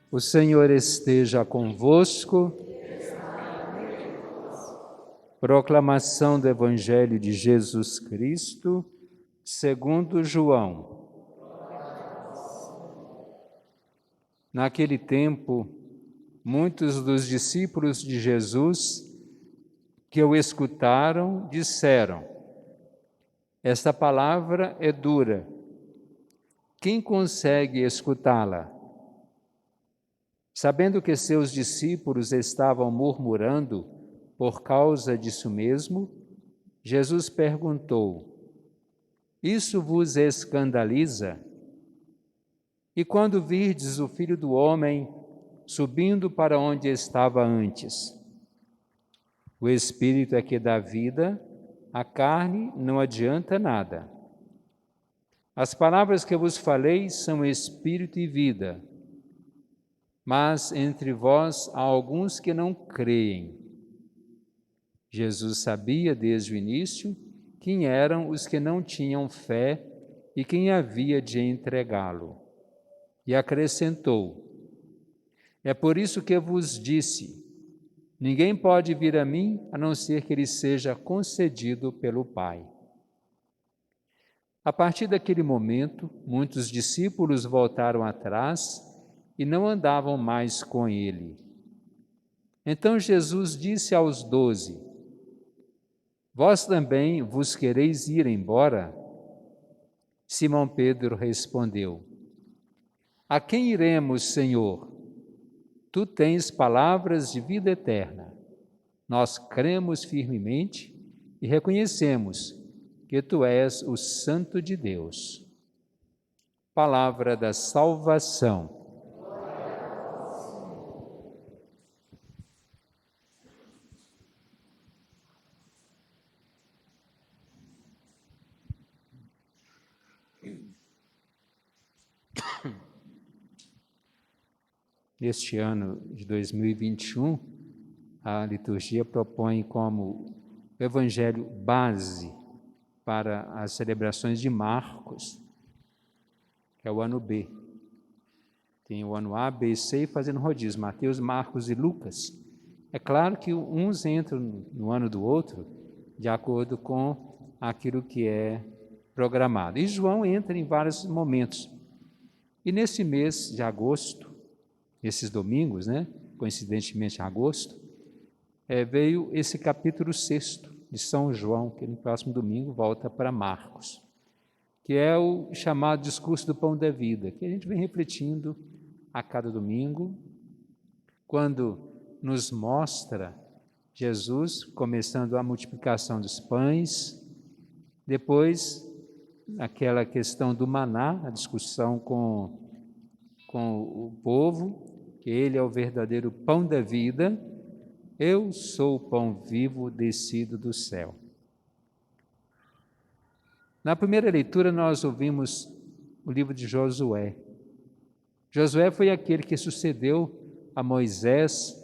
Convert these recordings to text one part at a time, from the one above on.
O Senhor esteja convosco. Proclamação do Evangelho de Jesus Cristo, segundo João. Naquele tempo, muitos dos discípulos de Jesus que o escutaram disseram: esta palavra é dura. Quem consegue escutá-la? Sabendo que seus discípulos estavam murmurando por causa disso mesmo, Jesus perguntou: isso vos escandaliza? E quando virdes o Filho do Homem subindo para onde estava antes? O Espírito é que dá vida, a carne não adianta nada. As palavras que vos falei são Espírito e vida, mas entre vós há alguns que não creem. Jesus sabia desde o início quem eram os que não tinham fé e quem havia de entregá-lo. E acrescentou: é por isso que vos disse, ninguém pode vir a mim a não ser que lhe seja concedido pelo Pai. A partir daquele momento, muitos discípulos voltaram atrás e não andavam mais com ele. Então Jesus disse aos 12: vós também vos quereis ir embora? Simão Pedro respondeu: a quem iremos, Senhor? Tu tens palavras de vida eterna. Nós cremos firmemente e reconhecemos que Tu és o Santo de Deus. Palavra da salvação. Neste ano de 2021, a liturgia propõe como o evangelho base para as celebrações de Marcos, que é o ano B. Tem o ano A, B e C fazendo rodízio, Mateus, Marcos e Lucas. É claro que uns entram no ano do outro de acordo com aquilo que é programado. E João entra em vários momentos. E nesse mês de agosto, esses domingos, coincidentemente em agosto, veio esse capítulo 6 de São João, que no próximo domingo volta para Marcos, que é o chamado discurso do pão da vida, que a gente vem refletindo a cada domingo, quando nos mostra Jesus começando a multiplicação dos pães, depois aquela questão do maná, a discussão com o povo, que ele é o verdadeiro pão da vida, eu sou o pão vivo descido do céu. Na primeira leitura nós ouvimos o livro de Josué. Josué foi aquele que sucedeu a Moisés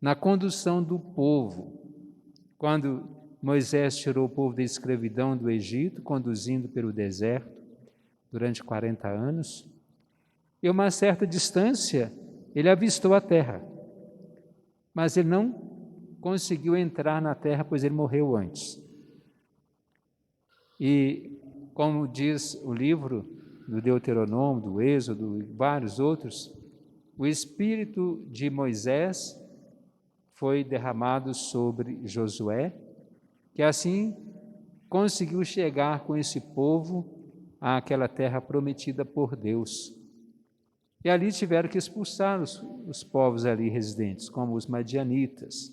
na condução do povo, quando Moisés tirou o povo da escravidão do Egito, conduzindo pelo deserto durante 40 anos, e a uma certa distância ele avistou a terra, mas ele não conseguiu entrar na terra, pois ele morreu antes. E, como diz o livro do Deuteronômio, do Êxodo e vários outros, o espírito de Moisés foi derramado sobre Josué, que assim conseguiu chegar com esse povo àquela terra prometida por Deus. E ali tiveram que expulsar os povos ali residentes, como os madianitas.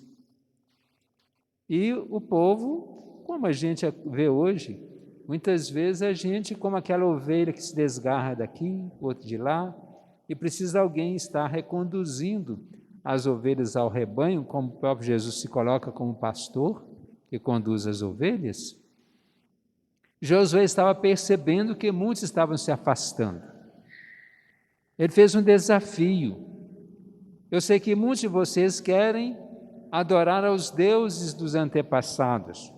E o povo, como a gente vê hoje, muitas vezes a gente, como aquela ovelha que se desgarra daqui, outro de lá, e precisa alguém estar reconduzindo as ovelhas ao rebanho, como o próprio Jesus se coloca como pastor, que conduz as ovelhas. Josué estava percebendo que muitos estavam se afastando. Ele fez um desafio. Eu sei que muitos de vocês querem adorar aos deuses dos antepassados.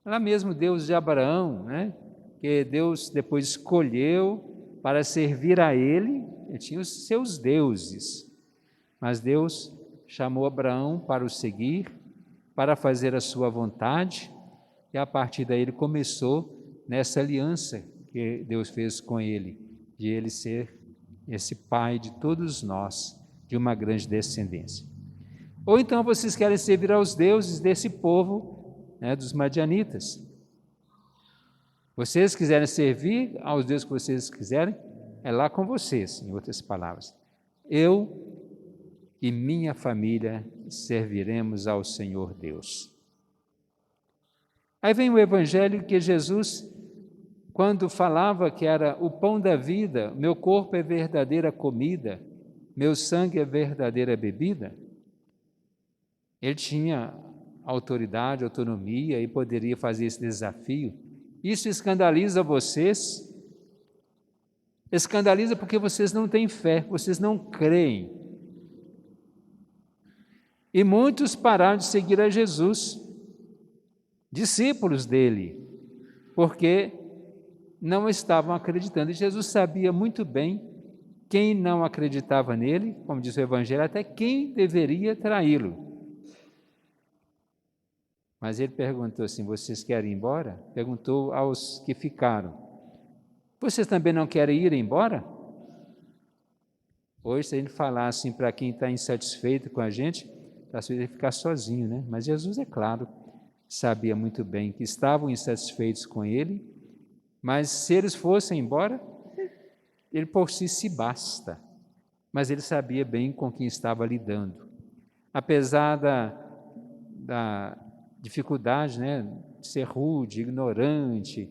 Lá mesmo Deus de Abraão, que Deus depois escolheu para servir a Ele, Ele tinha os seus deuses, mas Deus chamou Abraão para o seguir, para fazer a sua vontade, e a partir daí ele começou nessa aliança que Deus fez com ele, de ele ser esse pai de todos nós, de uma grande descendência. Ou então vocês querem servir aos deuses desse povo, né, dos madianitas. Vocês quiserem servir aos deuses que vocês quiserem, é lá com vocês, em outras palavras. Eu e minha família serviremos ao Senhor Deus. Aí vem o evangelho que Jesus, quando falava que era o pão da vida, meu corpo é verdadeira comida, meu sangue é verdadeira bebida, ele tinha autoridade, autonomia e poderia fazer esse desafio. Isso escandaliza vocês? Escandaliza porque vocês não têm fé, vocês não creem. E muitos pararam de seguir a Jesus, discípulos dele, porque não estavam acreditando. E Jesus sabia muito bem quem não acreditava nele, como diz o Evangelho, até quem deveria traí-lo. Mas ele perguntou assim, vocês querem ir embora? Perguntou aos que ficaram. Vocês também não querem ir embora? Hoje, se a gente falar assim para quem está insatisfeito com a gente, às vezes ele ficar sozinho, né? Mas Jesus, é claro, sabia muito bem que estavam insatisfeitos com ele, mas se eles fossem embora, ele por si se basta. Mas ele sabia bem com quem estava lidando. Apesar da dificuldade, né, de ser rude, ignorante,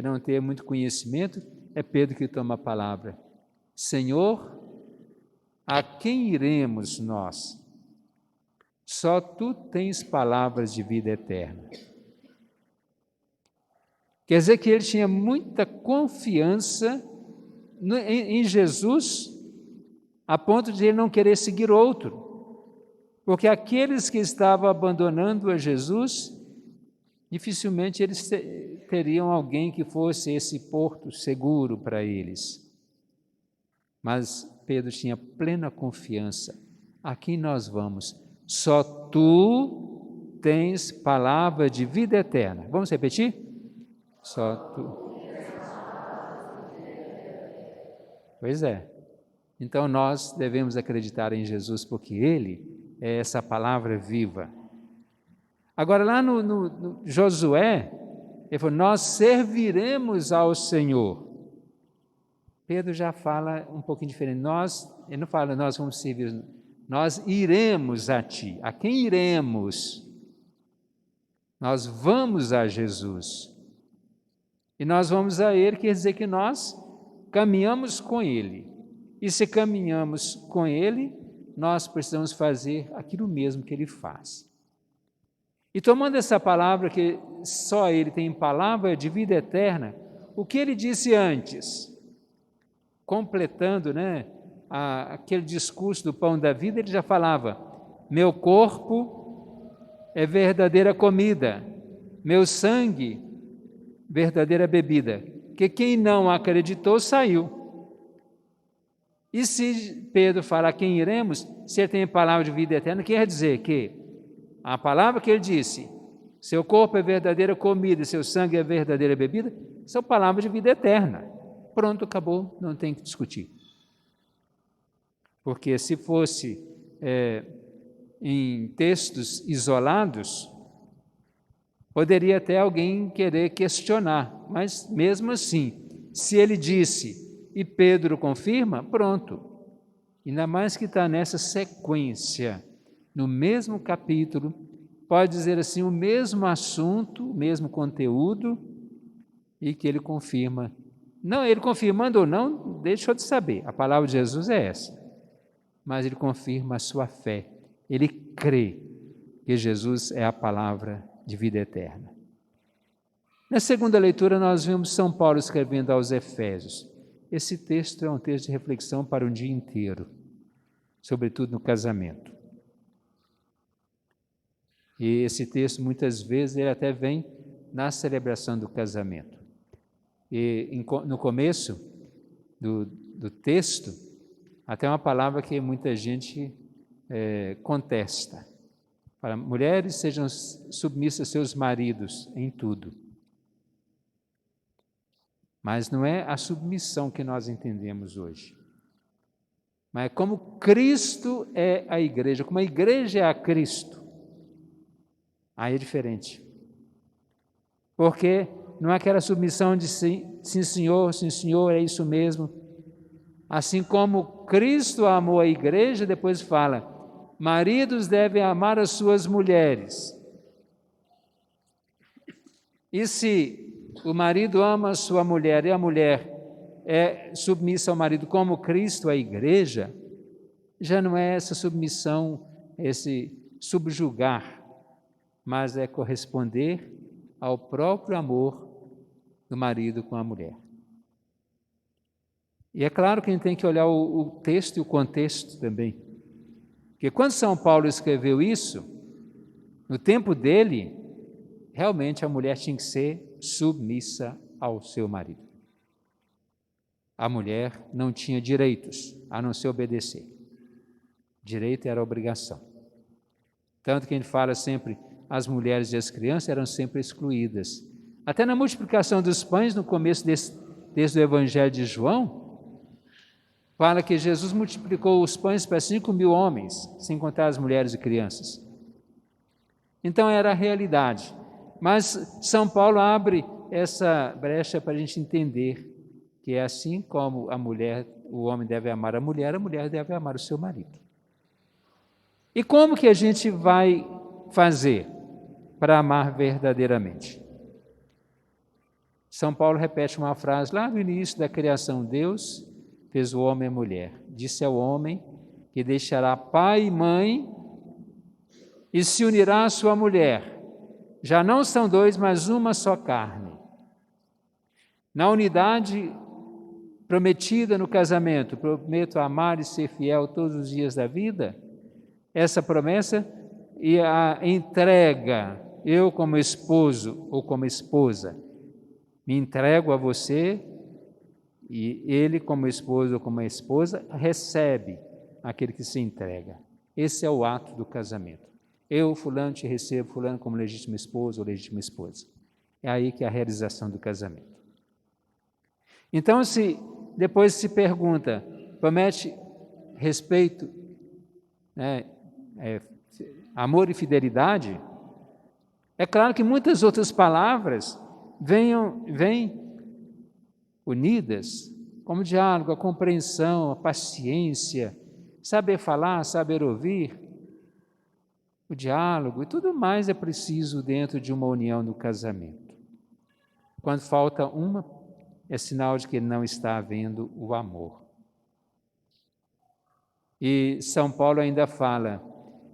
não ter muito conhecimento, é Pedro que toma a palavra. Senhor, a quem iremos nós? Só tu tens palavras de vida eterna. Quer dizer que ele tinha muita confiança em Jesus, a ponto de ele não querer seguir outro. Porque aqueles que estavam abandonando a Jesus, dificilmente eles teriam alguém que fosse esse porto seguro para eles. Mas Pedro tinha plena confiança. A quem nós vamos? Só tu tens palavra de vida eterna. Vamos repetir? Só tu. Pois é. Então nós devemos acreditar em Jesus porque Ele é essa palavra viva. Agora lá no Josué, ele falou, nós serviremos ao Senhor. Pedro já fala um pouquinho diferente. Ele não fala nós vamos servir, nós iremos a ti. A quem iremos? Nós vamos a Jesus. E nós vamos a Ele, quer dizer que nós caminhamos com Ele. E se caminhamos com Ele, nós precisamos fazer aquilo mesmo que Ele faz. E tomando essa palavra, que só Ele tem palavra de vida eterna, o que Ele disse antes? Completando, né, aquele discurso do pão da vida, Ele já falava, meu corpo é verdadeira comida, meu sangue verdadeira bebida, que quem não acreditou saiu. E se Pedro fala a quem iremos, se ele tem palavra de vida eterna, quer dizer que a palavra que ele disse, seu corpo é verdadeira comida e seu sangue é verdadeira bebida, são palavras de vida eterna. Pronto, acabou, não tem que discutir. Porque se fosse em textos isolados, poderia até alguém querer questionar, mas mesmo assim, se ele disse e Pedro confirma, pronto. Ainda mais que está nessa sequência, no mesmo capítulo, pode dizer assim, o mesmo assunto, o mesmo conteúdo, e que ele confirma. Não, ele confirmando ou não, deixa eu te saber, a palavra de Jesus é essa. Mas ele confirma a sua fé, ele crê que Jesus é a palavra de vida eterna. Na segunda leitura, nós vimos São Paulo escrevendo aos Efésios. Esse texto é um texto de reflexão para um dia inteiro, sobretudo no casamento. E esse texto, muitas vezes, ele até vem na celebração do casamento. E no começo do texto, Até uma palavra que muita gente contesta. Para mulheres sejam submissas a seus maridos em tudo. Mas não é a submissão que nós entendemos hoje. Mas é como Cristo é a igreja, como a igreja é a Cristo. Aí é diferente. Porque não é aquela submissão de sim, senhor, é isso mesmo. Assim como Cristo amou a igreja, depois fala, maridos devem amar as suas mulheres. E se o marido ama a sua mulher e a mulher é submissa ao marido como Cristo à igreja, já não é essa submissão, esse subjugar, mas é corresponder ao próprio amor do marido com a mulher. E é claro que a gente tem que olhar o texto e o contexto também. Porque quando São Paulo escreveu isso, no tempo dele, realmente a mulher tinha que ser submissa ao seu marido. A mulher não tinha direitos, a não ser obedecer. Direito era obrigação. Tanto que a gente fala sempre, as mulheres e as crianças eram sempre excluídas. Até na multiplicação dos pães, no começo desde o Evangelho de João, fala que Jesus multiplicou os pães para 5.000 homens, sem contar as mulheres e crianças. Então era a realidade. Mas São Paulo abre essa brecha para a gente entender que é assim como o homem deve amar a mulher deve amar o seu marido. E como que a gente vai fazer para amar verdadeiramente? São Paulo repete uma frase lá no início da criação: Deus fez o homem e a mulher. Disse ao homem que deixará pai e mãe e se unirá à sua mulher. Já não são dois, mas uma só carne. Na unidade prometida no casamento, prometo amar e ser fiel todos os dias da vida, essa promessa e a entrega, eu como esposo ou como esposa, me entrego a você e ele como esposo ou como esposa recebe aquele que se entrega. Esse é o ato do casamento. Eu, fulano, te recebo, fulano, como legítimo esposo ou legítima esposa. É aí que é a realização do casamento. Então, se depois se pergunta, promete respeito, amor e fidelidade, é claro que muitas outras palavras vêm unidas, como diálogo, a compreensão, a paciência, saber falar, saber ouvir, o diálogo e tudo mais é preciso dentro de uma união no casamento. Quando falta uma, é sinal de que não está havendo o amor. E São Paulo ainda fala,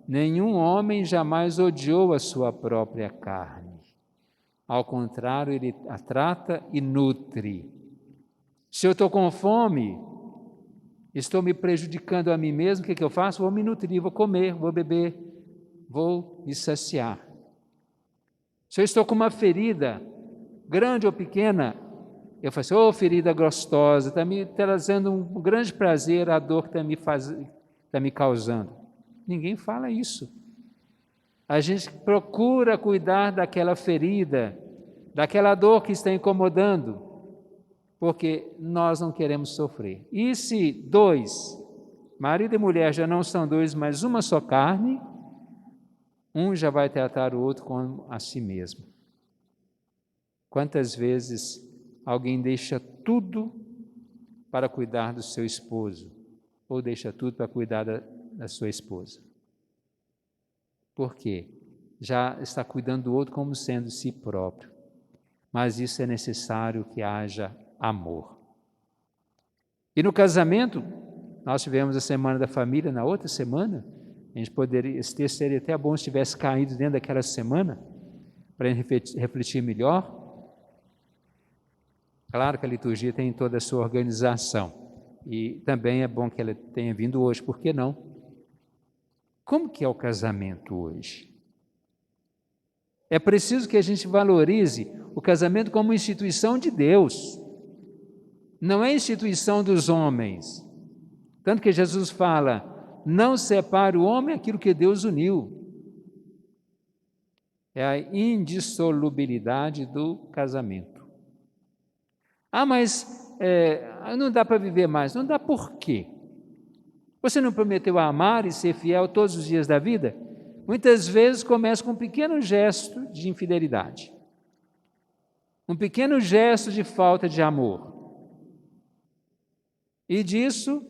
nenhum homem jamais odiou a sua própria carne. Ao contrário, ele a trata e nutre. Se eu estou com fome, estou me prejudicando a mim mesmo, o que eu faço? Vou me nutrir, vou comer, vou beber, vou me saciar. Se eu estou com uma ferida, grande ou pequena, eu falo assim, ferida gostosa, está me trazendo um grande prazer a dor que está me causando. Ninguém fala isso. A gente procura cuidar daquela ferida, daquela dor que está incomodando, porque nós não queremos sofrer. E se dois, marido e mulher já não são dois, mas uma só carne, um já vai tratar o outro como a si mesmo. Quantas vezes alguém deixa tudo para cuidar do seu esposo, ou deixa tudo para cuidar da sua esposa? Por quê? Já está cuidando do outro como sendo si próprio. Mas isso é necessário que haja amor. E no casamento, nós tivemos a Semana da Família, na outra semana, a gente poderia, esse texto seria até bom se tivesse caído dentro daquela semana, para a gente refletir melhor. Claro que a liturgia tem toda a sua organização, e também é bom que ela tenha vindo hoje, por que não? Como que é o casamento hoje? É preciso que a gente valorize o casamento como instituição de Deus, não é instituição dos homens. Tanto que Jesus fala, não separe o homem aquilo que Deus uniu. É a indissolubilidade do casamento. Mas não dá para viver mais. Não dá por quê? Você não prometeu amar e ser fiel todos os dias da vida? Muitas vezes começa com um pequeno gesto de infidelidade. Um pequeno gesto de falta de amor. E disso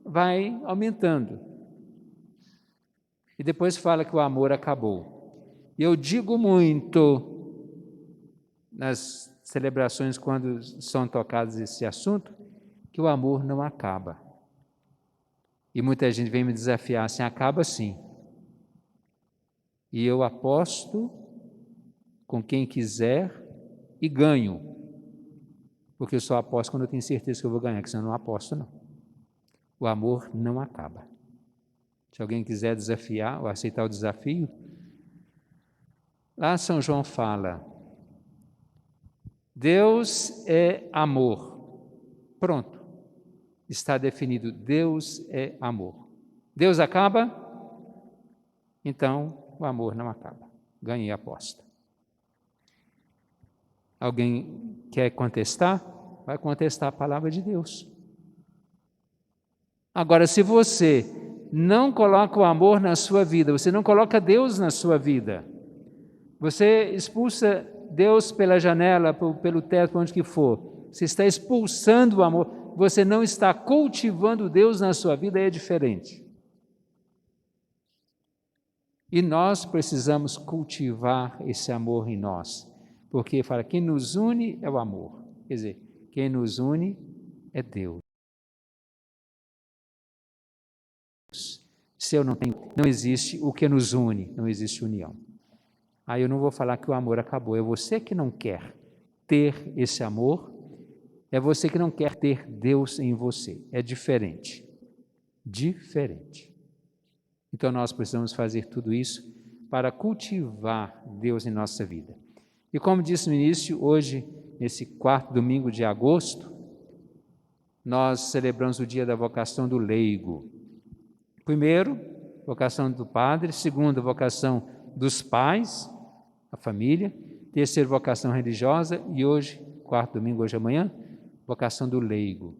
vai aumentando. E depois fala que o amor acabou. E eu digo muito nas celebrações, quando são tocados esse assunto, que o amor não acaba. E muita gente vem me desafiar assim, acaba sim. E eu aposto com quem quiser e ganho. Porque eu só aposto quando eu tenho certeza que eu vou ganhar, que senão eu não aposto não. O amor não acaba. Se alguém quiser desafiar ou aceitar o desafio, lá São João fala, Deus é amor. Pronto. Está definido, Deus é amor. Deus acaba? Então, o amor não acaba. Ganhei a aposta. Alguém quer contestar? Vai contestar a palavra de Deus. Agora, se você não coloca o amor na sua vida, você não coloca Deus na sua vida, você expulsa Deus pela janela, pelo teto, por onde que for, você está expulsando o amor, você não está cultivando Deus na sua vida, é diferente. E nós precisamos cultivar esse amor em nós, porque fala, quem nos une é o amor, quer dizer, quem nos une é Deus. Se eu não tenho, não existe o que nos une, não existe união. Aí eu não vou falar que o amor acabou, é você que não quer ter esse amor, é você que não quer ter Deus em você, é diferente. Diferente. Então nós precisamos fazer tudo isso para cultivar Deus em nossa vida. E como disse no início, hoje, nesse 4º domingo de agosto, nós celebramos o dia da vocação do leigo. Primeiro, vocação do padre. Segundo, vocação dos pais, a família. Terceiro, vocação religiosa. E hoje, 4º domingo, hoje amanhã, vocação do leigo.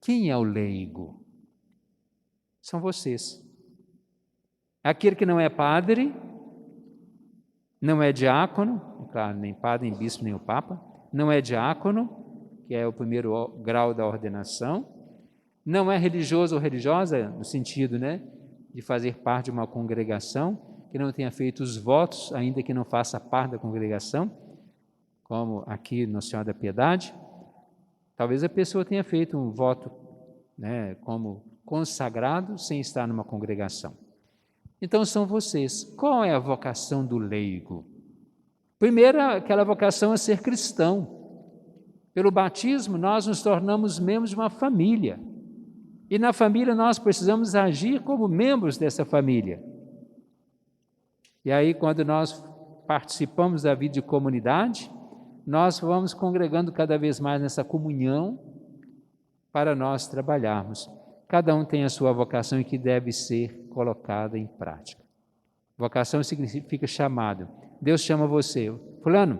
Quem é o leigo? São vocês. Aquele que não é padre, não é diácono, claro, nem padre, nem bispo, nem o papa, não é diácono, que é o primeiro grau da ordenação, não é religioso ou religiosa, no sentido, de fazer parte de uma congregação, que não tenha feito os votos, ainda que não faça parte da congregação, como aqui no Senhor da Piedade. Talvez a pessoa tenha feito um voto, como consagrado, sem estar numa congregação. Então são vocês. Qual é a vocação do leigo? Primeiro, aquela vocação a ser cristão. Pelo batismo, nós nos tornamos membros de uma família. E na família nós precisamos agir como membros dessa família. E aí, quando nós participamos da vida de comunidade, nós vamos congregando cada vez mais nessa comunhão para nós trabalharmos. Cada um tem a sua vocação e que deve ser colocada em prática. Vocação significa chamado. Deus chama você. Fulano,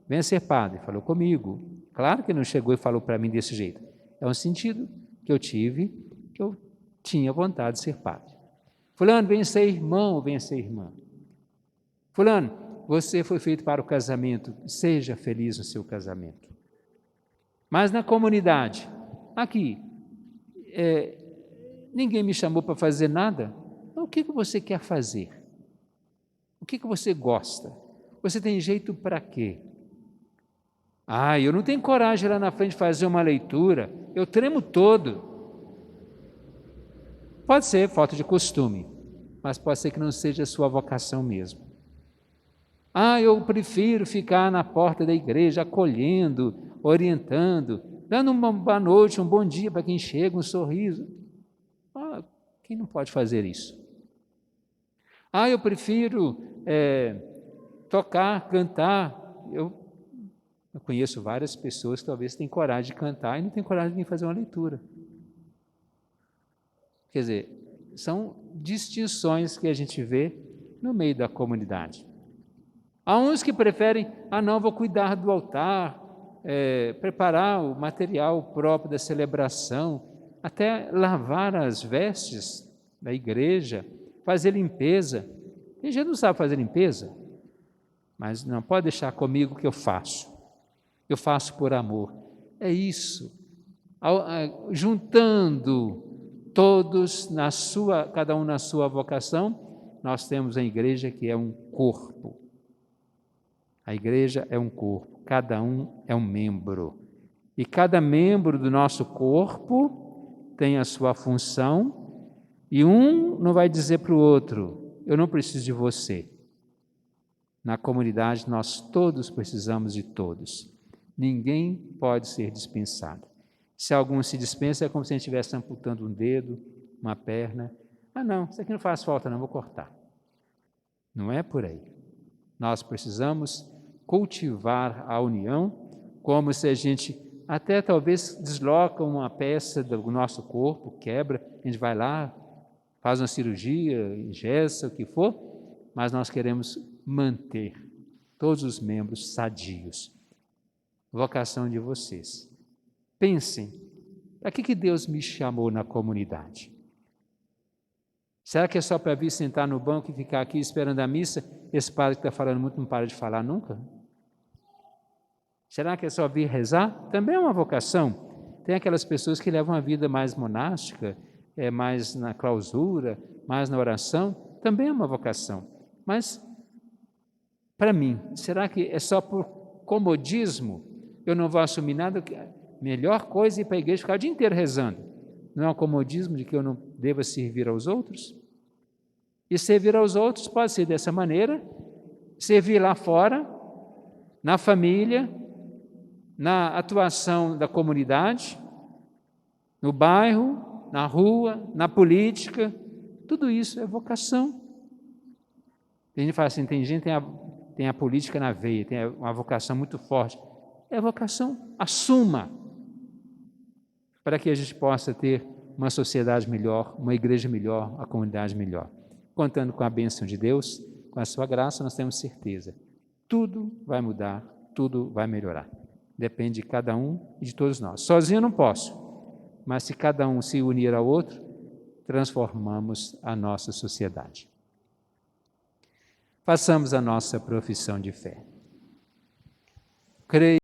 venha ser padre. Falou comigo. Claro que não chegou e falou para mim desse jeito. É um sentido que eu tive, que eu tinha vontade de ser padre. Fulano, venha ser irmão, venha ser irmã. Fulano, você foi feito para o casamento. Seja feliz no seu casamento. Mas na comunidade, aqui, ninguém me chamou para fazer nada. Então, o que você quer fazer? O que você gosta? Você tem jeito para quê? Eu não tenho coragem lá na frente de fazer uma leitura, eu tremo todo. Pode ser falta de costume, mas pode ser que não seja a sua vocação mesmo. Eu prefiro ficar na porta da igreja, acolhendo, orientando, dando uma boa noite, um bom dia para quem chega, um sorriso. Quem não pode fazer isso? Eu prefiro tocar, cantar. Eu conheço várias pessoas que talvez tenham coragem de cantar e não têm coragem de vir fazer uma leitura. Quer dizer, são distinções que a gente vê no meio da comunidade. Há uns que preferem, não, vou cuidar do altar, preparar o material próprio da celebração, até lavar as vestes da igreja, fazer limpeza. Tem gente que não sabe fazer limpeza, mas não pode deixar comigo que eu faço por amor. É isso, juntando todos cada um na sua vocação, nós temos a igreja que é um corpo. A igreja é um corpo, cada um é um membro. E cada membro do nosso corpo tem a sua função, e um não vai dizer para o outro, eu não preciso de você. Na comunidade nós todos precisamos de todos. Ninguém pode ser dispensado. Se algum se dispensa, é como se a gente estivesse amputando um dedo, uma perna. Não, isso aqui não faz falta, não, vou cortar. Não é por aí. Nós precisamos cultivar a união, como se a gente até talvez desloca uma peça do nosso corpo, quebra, a gente vai lá, faz uma cirurgia, engessa, o que for, mas nós queremos manter todos os membros sadios. Vocação de vocês. Pensem, para que Deus me chamou na comunidade? Será que é só para vir sentar no banco e ficar aqui esperando a missa? Esse padre que está falando muito não para de falar nunca? Será que é só vir rezar? Também é uma vocação. Tem aquelas pessoas que levam a vida mais monástica, mais na clausura, mais na oração, também é uma vocação. Mas, para mim, será que é só por comodismo? Eu não vou assumir nada, a melhor coisa é ir para a igreja e ficar o dia inteiro rezando. Não é um comodismo de que eu não deva servir aos outros? E servir aos outros pode ser dessa maneira, servir lá fora, na família, na atuação da comunidade, no bairro, na rua, na política, tudo isso é vocação. A gente fala assim, tem gente que tem a política na veia, tem uma vocação muito forte. É vocação, assuma, para que a gente possa ter uma sociedade melhor, uma igreja melhor, uma comunidade melhor. Contando com a bênção de Deus, com a sua graça, nós temos certeza. Tudo vai mudar, tudo vai melhorar. Depende de cada um e de todos nós. Sozinho eu não posso, mas se cada um se unir ao outro, transformamos a nossa sociedade. Façamos a nossa profissão de fé. Creio